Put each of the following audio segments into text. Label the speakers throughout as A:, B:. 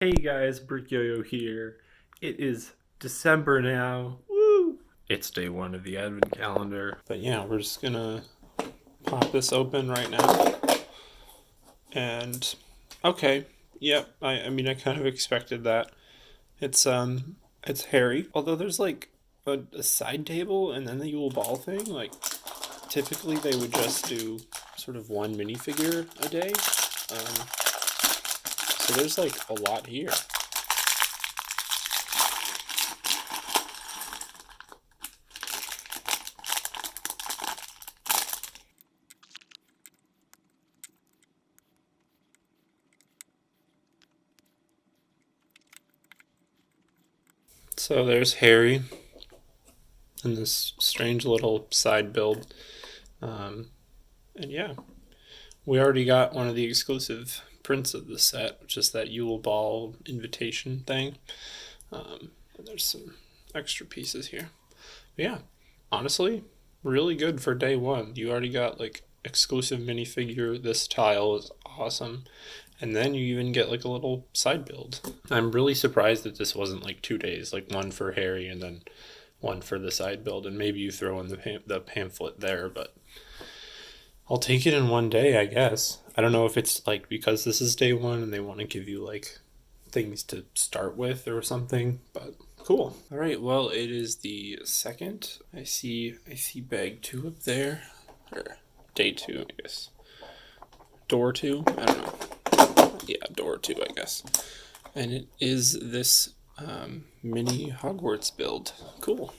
A: Hey guys, Brick here. It is December now. Woo! It's day one of the Advent calendar. But yeah, we're just gonna pop this open right now. And okay, yep. I mean, I kind of expected that. It's hairy. Although there's like a side table and then the Yule Ball thing. Like typically they would just do sort of one minifigure a day. So there's like a lot here. So there's Harry and this strange little side build. Um, and yeah, we already got one of the exclusive prints of the set, which is that Yule Ball invitation thing. And there's some extra pieces here. But yeah, honestly, really good for day one. You already got like exclusive minifigure. This tile is awesome. And then you even get like a little side build. I'm really surprised that this wasn't like 2 days, like one for Harry and then one for the side build, and maybe you throw in the pamphlet there. But I'll take it in one day, I guess. I don't know if it's like because this is day one and they want to give you like things to start with or something, but cool. All right, well, it is the second. I see bag two up there, or day two, I guess. Door two. I don't know. Yeah, door two, I guess. And it is this mini Hogwarts build. Cool.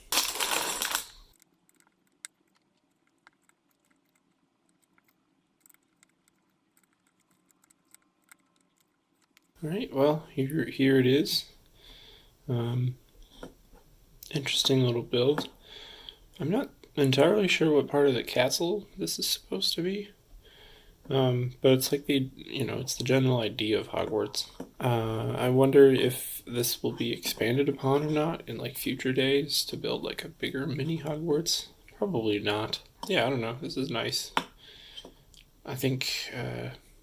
A: All right, well, here it is. Um, Interesting little build. I'm not entirely sure what part of the castle this is supposed to be. But it's like it's the general idea of Hogwarts. I wonder if this will be expanded upon or not in like future days to build like a bigger mini Hogwarts. Probably not. Yeah, I don't know. This is nice. I think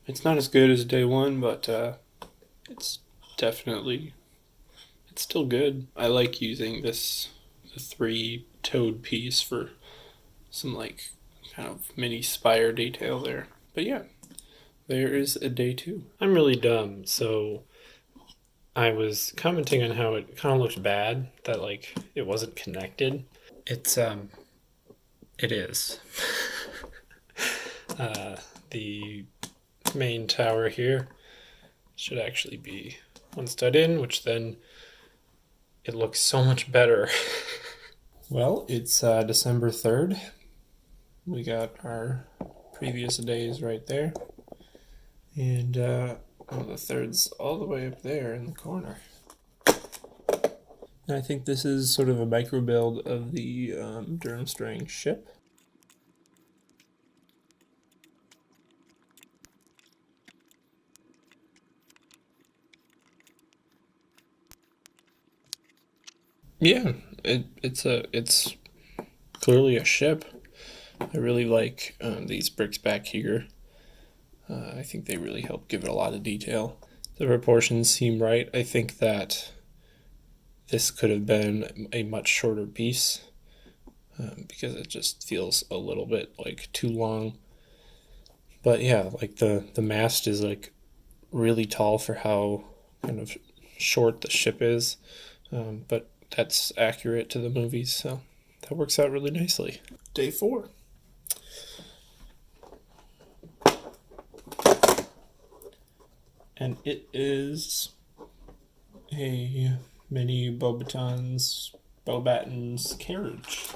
A: it's not as good as day one, but it's definitely it's still good. I like using the three toed piece for some like kind of mini spire detail there. But yeah, there is a day two. I'm really dumb, so I was commenting on how it kind of looked bad that like it wasn't connected. It's it is. The main tower here should actually be one stud in, which then it looks so much better. Well, it's December 3rd. We got our previous days right there. And the third's all the way up there in the corner. And I think this is sort of a micro build of the Durmstrang ship. Yeah, it's clearly a ship. I really like these bricks back here. I think they really help give it a lot of detail. The proportions seem right. I think that this could have been a much shorter piece because it just feels a little bit like too long. But yeah, like the mast is like really tall for how kind of short the ship is, but that's accurate to the movies, so that works out really nicely. Day four. And it is a mini Beauxbaton's carriage.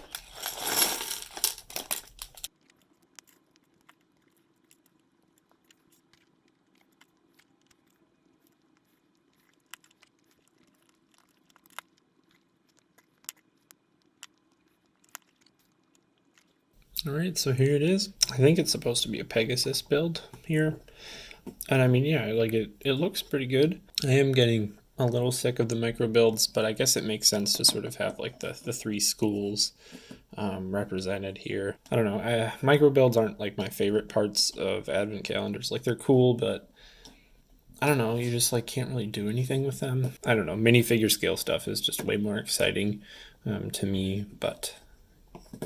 A: All right, so here it is. I think it's supposed to be a Pegasus build here. And I mean, yeah, like it looks pretty good. I am getting a little sick of the micro builds, but I guess it makes sense to sort of have like the three schools represented here. I don't know. Micro builds aren't like my favorite parts of advent calendars. Like they're cool, but I don't know, you just like can't really do anything with them. I don't know, minifigure scale stuff is just way more exciting to me, but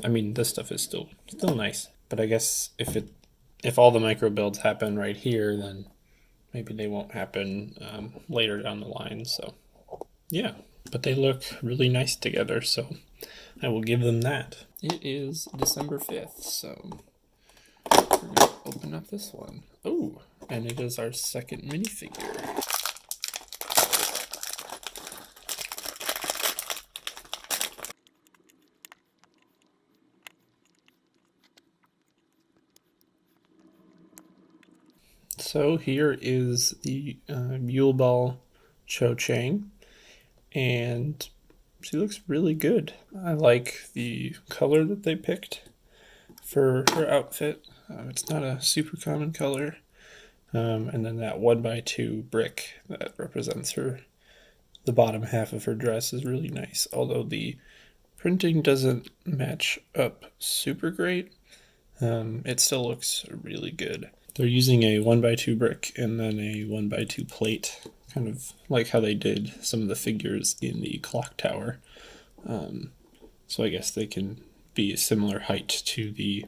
A: I mean, this stuff is still nice. But I guess if all the micro builds happen right here, then maybe they won't happen later down the line. So yeah, but they look really nice together, so I will give them that. It is December 5th, so we're gonna open up this one. Oh, and it is our second minifigure. So here is the Yule Ball Cho Chang, and she looks really good. I like the color that they picked for her outfit. It's not a super common color. And then that 1x2 brick that represents her, the bottom half of her dress is really nice. Although the printing doesn't match up super great, it still looks really good. They're using a 1x2 brick and then a 1x2 plate, kind of like how they did some of the figures in the clock tower. So I guess they can be a similar height to the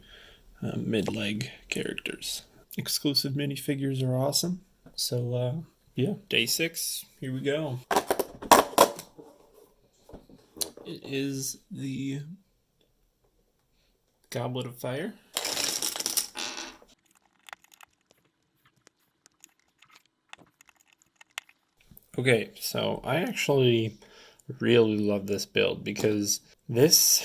A: mid-leg characters. Exclusive minifigures are awesome. So yeah, day 6, here we go. It is the Goblet of Fire. Okay, so I actually really love this build because this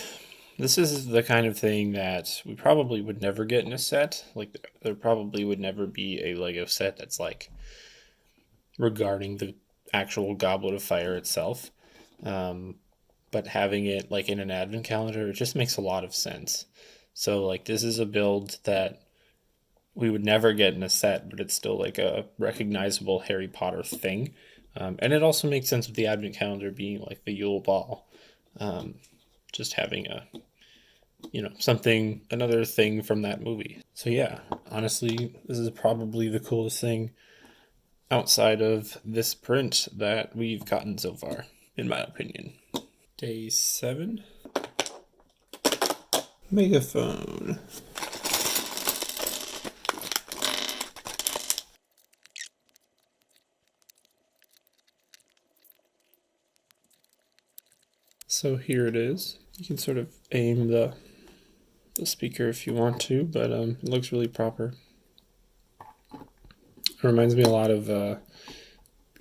A: is the kind of thing that we probably would never get in a set. Like there probably would never be a Lego set that's like regarding the actual Goblet of Fire itself. But having it like in an advent calendar, it just makes a lot of sense. So like this is a build that we would never get in a set, but it's still like a recognizable Harry Potter thing. And it also makes sense with the advent calendar being like the Yule Ball. Just having something, another thing from that movie. So yeah, honestly, this is probably the coolest thing outside of this print that we've gotten so far, in my opinion. Day 7. Megaphone. So here it is. You can sort of aim the speaker if you want to, but it looks really proper. It reminds me a lot of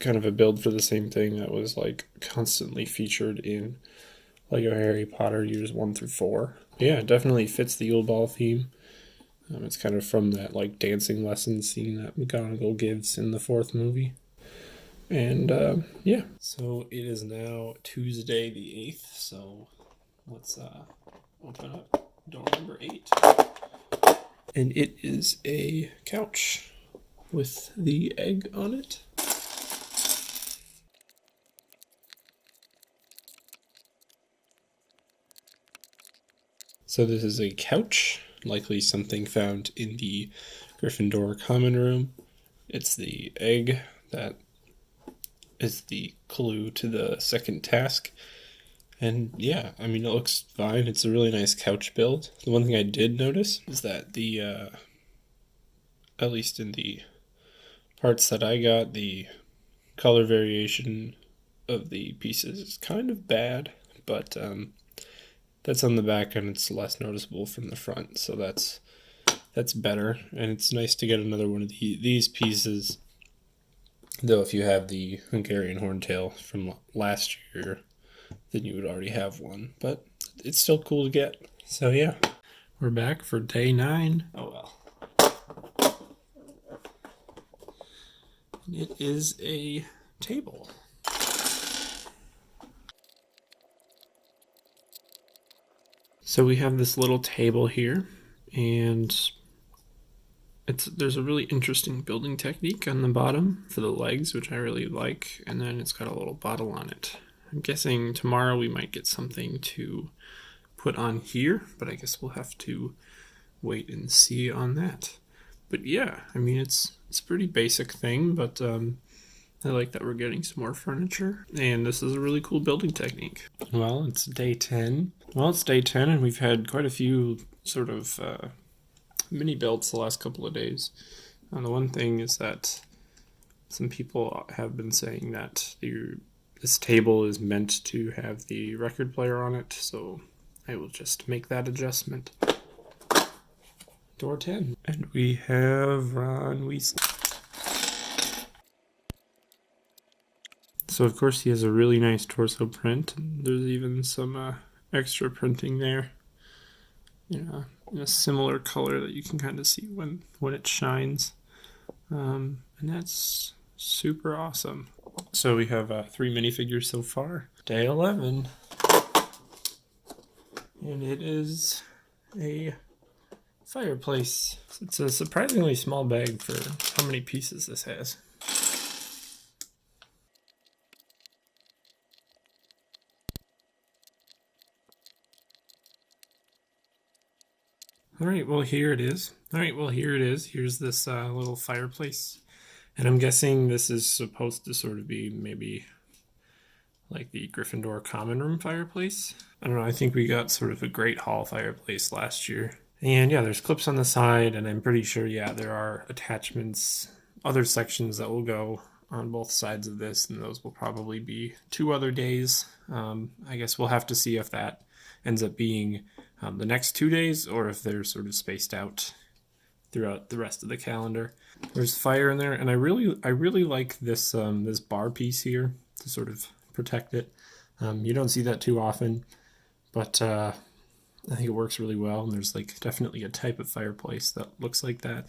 A: kind of a build for the same thing that was like constantly featured in Lego Harry Potter years 1 through 4. Yeah, it definitely fits the Yule Ball theme. It's kind of from that like dancing lesson scene that McGonagall gives in the 4th movie. And yeah, so it is now Tuesday the 8th, so let's open up door number 8. And it is a couch with the egg on it. So this is a couch, likely something found in the Gryffindor common room. It's the egg that is the clue to the second task. And yeah, I mean, it looks fine. It's a really nice couch build. The one thing I did notice is that the, at least in the parts that I got, the color variation of the pieces is kind of bad, but that's on the back and it's less noticeable from the front, so that's better. And it's nice to get another one of these pieces. Though if you have the Hungarian Horntail from last year, then you would already have one. But it's still cool to get. So yeah, we're back for day 9. Oh well. It is a table. So we have this little table here, and there's a really interesting building technique on the bottom for the legs, which I really like, and then it's got a little bottle on it. I'm guessing tomorrow we might get something to put on here, but I guess we'll have to wait and see on that. But yeah, I mean it's a pretty basic thing, but I like that we're getting some more furniture, and this is a really cool building technique. Well, it's day 10. Well, it's day 10, and we've had quite a few sort of mini builds the last couple of days. And the one thing is that some people have been saying that this table is meant to have the record player on it, so I will just make that adjustment. Door 10. And we have Ron Weasley. So of course he has a really nice torso print. There's even some extra printing there, in a similar color that you can kind of see when it shines, and that's super awesome. So we have 3 minifigures so far. Day 11, and it is a fireplace. It's a surprisingly small bag for how many pieces this has. Alright, well here it is. Here's this little fireplace. And I'm guessing this is supposed to sort of be maybe like the Gryffindor common room fireplace. I don't know, I think we got sort of a Great Hall fireplace last year. And yeah, there's clips on the side, and I'm pretty sure, yeah, there are attachments, other sections that will go on both sides of this, and those will probably be 2 other days. I guess we'll have to see if that ends up being the next 2 days, or if they're sort of spaced out throughout the rest of the calendar. There's fire in there, and I really like this this bar piece here to sort of protect it. You don't see that too often, but I think it works really well. And there's like definitely a type of fireplace that looks like that.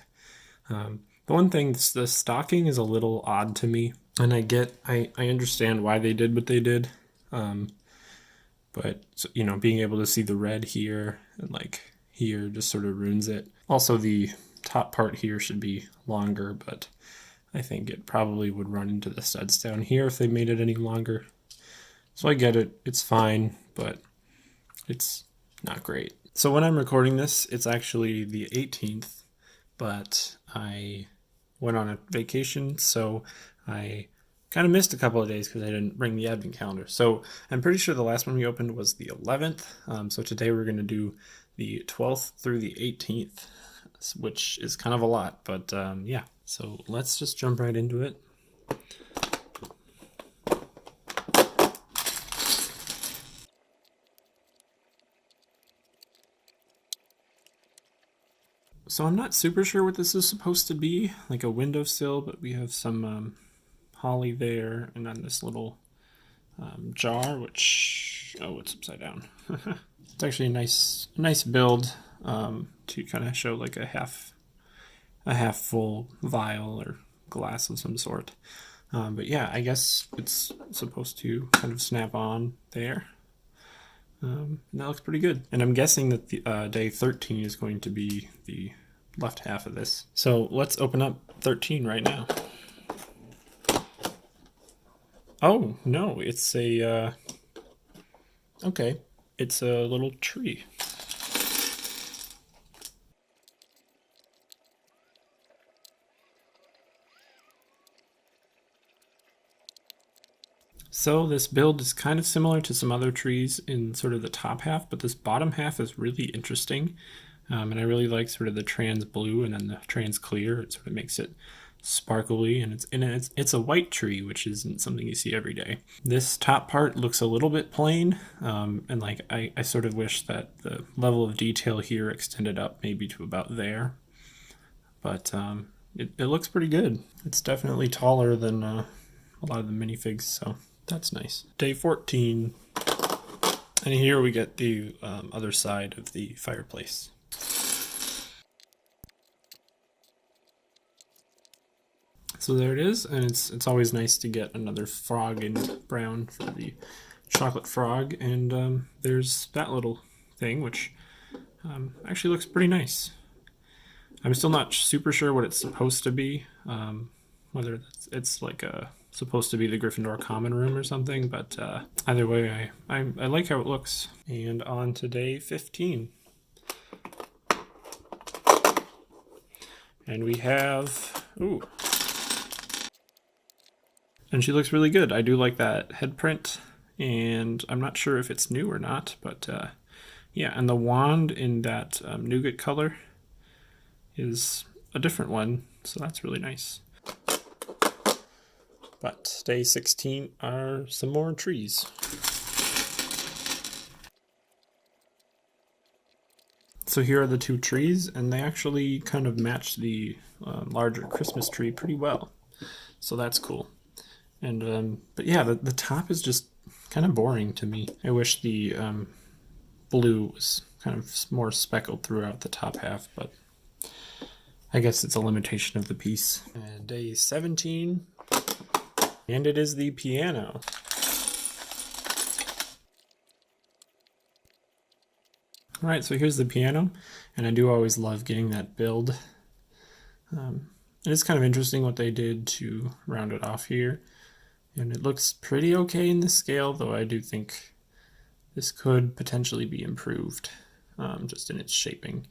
A: The one thing, the stocking is a little odd to me, and I understand why they did what they did. But being able to see the red here and like here just sort of ruins it. Also, the top part here should be longer, but I think it probably would run into the studs down here if they made it any longer. So I get it, it's fine, but it's not great. So when I'm recording this, it's actually the 18th, but I went on a vacation, so I kind of missed a couple of days because I didn't bring the advent calendar. So I'm pretty sure the last one we opened was the 11th. So today we're going to do the 12th through the 18th, which is kind of a lot, but yeah. So let's just jump right into it. So I'm not super sure what this is supposed to be, like a windowsill, but we have some holly there, and then this little jar, which, oh, it's upside down. It's actually a nice build to kind of show like a half full vial or glass of some sort. But yeah, I guess it's supposed to kind of snap on there. And that looks pretty good. And I'm guessing that the day 13 is going to be the left half of this. So let's open up 13 right now. Oh, no, it's a, okay, it's a little tree. So this build is kind of similar to some other trees in sort of the top half, but this bottom half is really interesting. And I really like sort of the trans blue and then the trans clear. It sort of makes it sparkly, and it's a white tree, which isn't something you see every day. This top part looks a little bit plain, and like I sort of wish that the level of detail here extended up maybe to about there. But it looks pretty good. It's definitely taller than a lot of the minifigs, so that's nice. Day 14, and here we get the other side of the fireplace. So there it is, and it's always nice to get another frog in brown for the chocolate frog, and there's that little thing, which actually looks pretty nice. I'm still not super sure what it's supposed to be, whether it's like supposed to be the Gryffindor common room or something, but either way, I like how it looks. And on to day 15. And we have, ooh, And she looks really good. I do like that head print, and I'm not sure if it's new or not, but yeah, and the wand in that nougat color is a different one, so that's really nice. But day 16 are some more trees. So here are the two trees, and they actually kind of match the larger Christmas tree pretty well. So that's cool. And but yeah, the top is just kind of boring to me. I wish the blue was kind of more speckled throughout the top half, but I guess it's a limitation of the piece. And day 17, and it is the piano. All right, so here's the piano, and I do always love getting that build. It is kind of interesting what they did to round it off here, and it looks pretty okay in this scale, though I do think this could potentially be improved just in its shaping,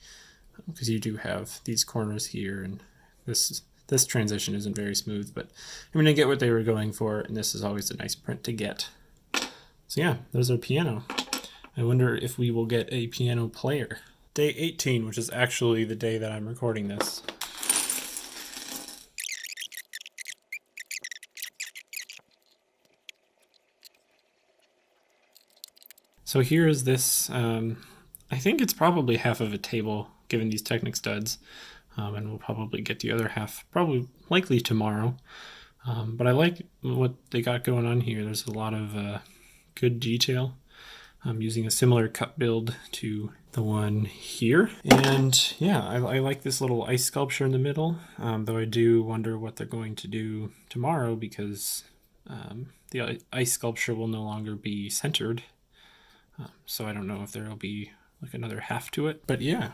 A: because you do have these corners here, and this transition isn't very smooth, but I mean, I get what they were going for, and this is always a nice print to get. So yeah, there's our piano. I wonder if we will get a piano player. Day 18, which is actually the day that I'm recording this. So here is this, I think it's probably half of a table, given these Technic studs, and we'll probably get the other half, likely tomorrow. But I like what they got going on here. There's a lot of good detail. I'm using a similar cut build to the one here. And yeah, I like this little ice sculpture in the middle, though I do wonder what they're going to do tomorrow, because the ice sculpture will no longer be centered. So I don't know if there'll be like another half to it. But yeah,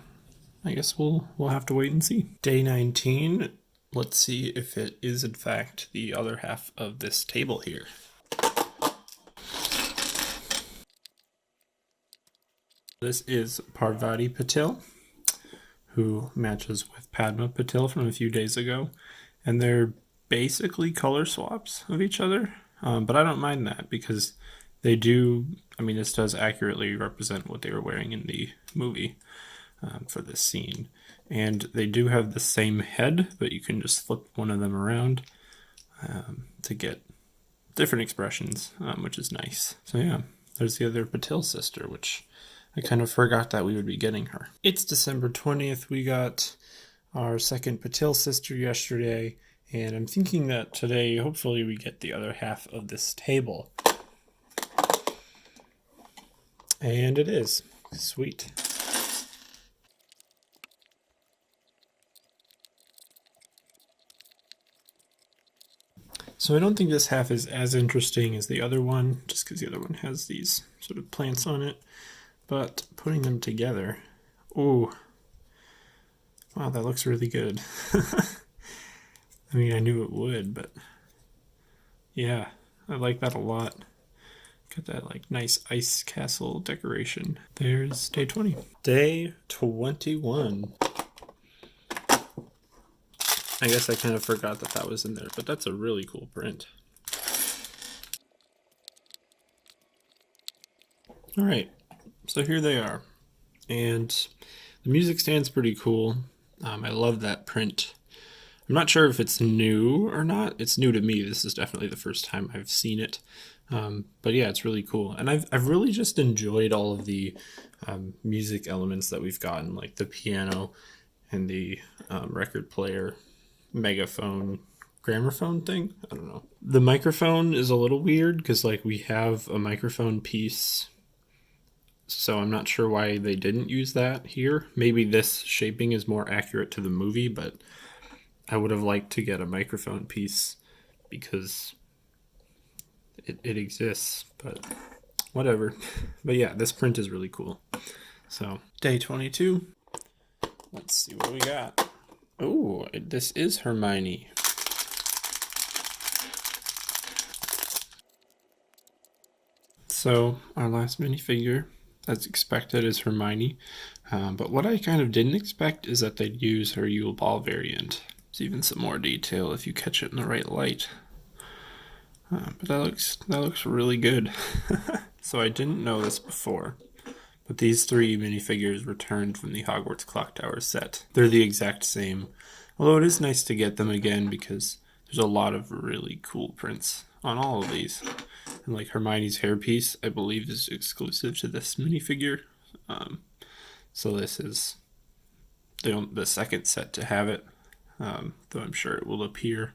A: I guess we'll have to wait and see. Day 19, let's see if it is in fact the other half of this table here. This is Parvati Patil, who matches with Padma Patil from a few days ago, and they're basically color swaps of each other, but I don't mind that because they do, I mean, this does accurately represent what they were wearing in the movie for this scene, and they do have the same head, but you can just flip one of them around to get different expressions, which is nice. So yeah, there's the other Patil sister, which I kind of forgot that we would be getting her. It's December 20th. We got our second Patil sister yesterday, and I'm thinking that today, hopefully, we get the other half of this table. And it is. Sweet. So I don't think this half is as interesting as the other one, just because the other one has these sort of plants on it. But putting them together, oh, wow, that looks really good. I mean, I knew it would, but yeah, I like that a lot. Got that like nice ice castle decoration. There's day 20. Day 21. I guess I kind of forgot that that was in there, but that's a really cool print. All right. So here they are, and the music stand's pretty cool. I love that print. I'm not sure if it's new or not. It's new to me. This is definitely the first time I've seen it. But yeah, it's really cool. And I've really just enjoyed all of the music elements that we've gotten, like the piano and the record player, megaphone, gramophone thing. I don't know. The microphone is a little weird because like we have a microphone piece, so I'm not sure why they didn't use that here. Maybe this shaping is more accurate to the movie, but I would have liked to get a microphone piece because it exists, but whatever. But yeah, this print is really cool. So day 22. Let's see what we got. Oh, this is Hermione. So our last minifigure, as expected, is Hermione. But what I kind of didn't expect is that they'd use her Yule Ball variant. There's even some more detail if you catch it in the right light. But that looks really good. So I didn't know this before, but these three minifigures returned from the Hogwarts Clock Tower set. They're the exact same, although it is nice to get them again because there's a lot of really cool prints on all of these. And like Hermione's hairpiece, I believe is exclusive to this minifigure. So this is the second set to have it, though I'm sure it will appear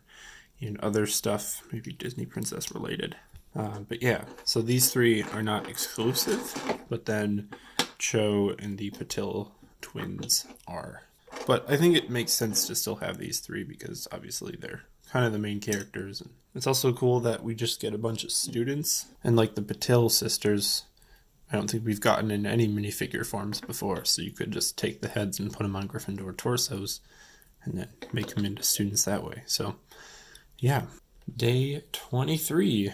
A: in other stuff, maybe Disney Princess related. But yeah, so these three are not exclusive, but then Cho and the Patil twins are. But I think it makes sense to still have these three because obviously they're kind of the main characters. And it's also cool that we just get a bunch of students. And like the Patil sisters, I don't think we've gotten in any minifigure forms before, so you could just take the heads and put them on Gryffindor torsos and then make them into students that way. So yeah, day 23.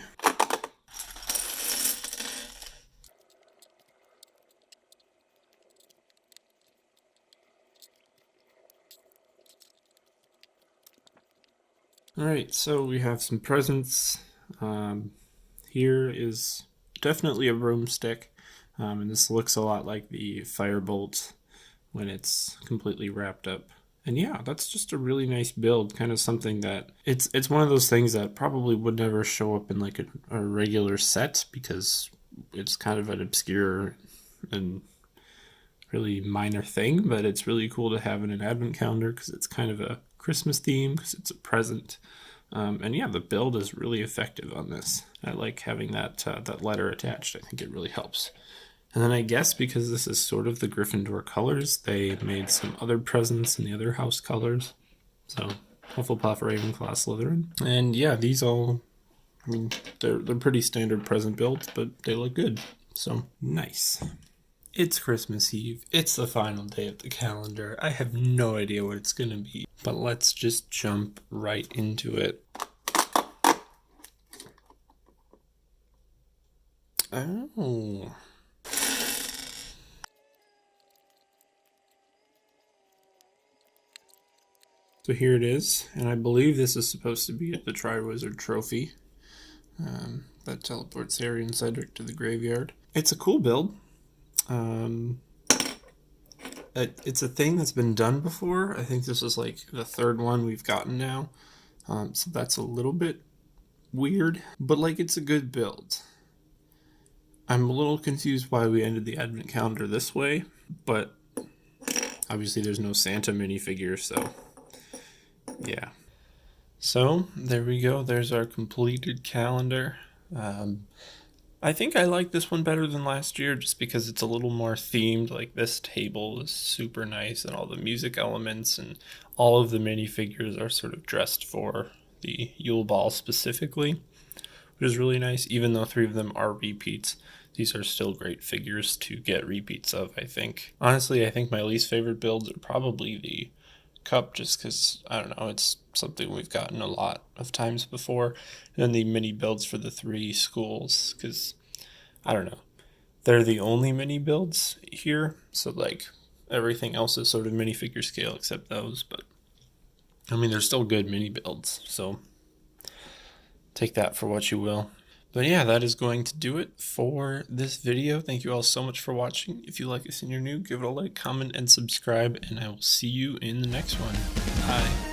A: Alright, so we have some presents. Here is definitely a broomstick, and this looks a lot like the firebolt when it's completely wrapped up. And yeah, that's just a really nice build, kind of something that it's one of those things that probably would never show up in like a regular set because it's kind of an obscure and really minor thing, but it's really cool to have in an advent calendar because it's kind of a Christmas theme because it's a present. And yeah, the build is really effective on this. I like having that letter attached. I think it really helps. And then I guess because this is sort of the Gryffindor colors, they made some other presents in the other house colors. So Hufflepuff, Ravenclaw, Slytherin. And yeah, these all, I mean, they're pretty standard present builds, but they look good. So nice. It's Christmas Eve. It's the final day of the calendar. I have no idea what it's going to be, but let's just jump right into it. Oh. So here it is, and I believe this is supposed to be the Triwizard Trophy that teleports Harry and Cedric to the graveyard. It's a cool build. It's a thing that's been done before. I think this is like the third one we've gotten now. So that's a little bit weird, but like it's a good build. I'm a little confused why we ended the advent calendar this way, but obviously there's no Santa minifigure, so yeah. So there we go. There's our completed calendar. I think I like this one better than last year just because it's a little more themed. Like this table is super nice and all the music elements and all of the minifigures are sort of dressed for the Yule Ball specifically, which is really nice. Even though three of them are repeats, these are still great figures to get repeats of, I think. Honestly, I think my least favorite builds are probably the cup just because, I don't know, it's something we've gotten a lot of times before. And then the mini builds for the three schools because, I don't know, they're the only mini builds here. So, like, everything else is sort of minifigure scale except those. But, I mean, they're still good mini builds. So, take that for what you will. But yeah, that is going to do it for this video. Thank you all so much for watching. If you like this and you're new, give it a like, comment, and subscribe, and I will see you in the next one. Bye.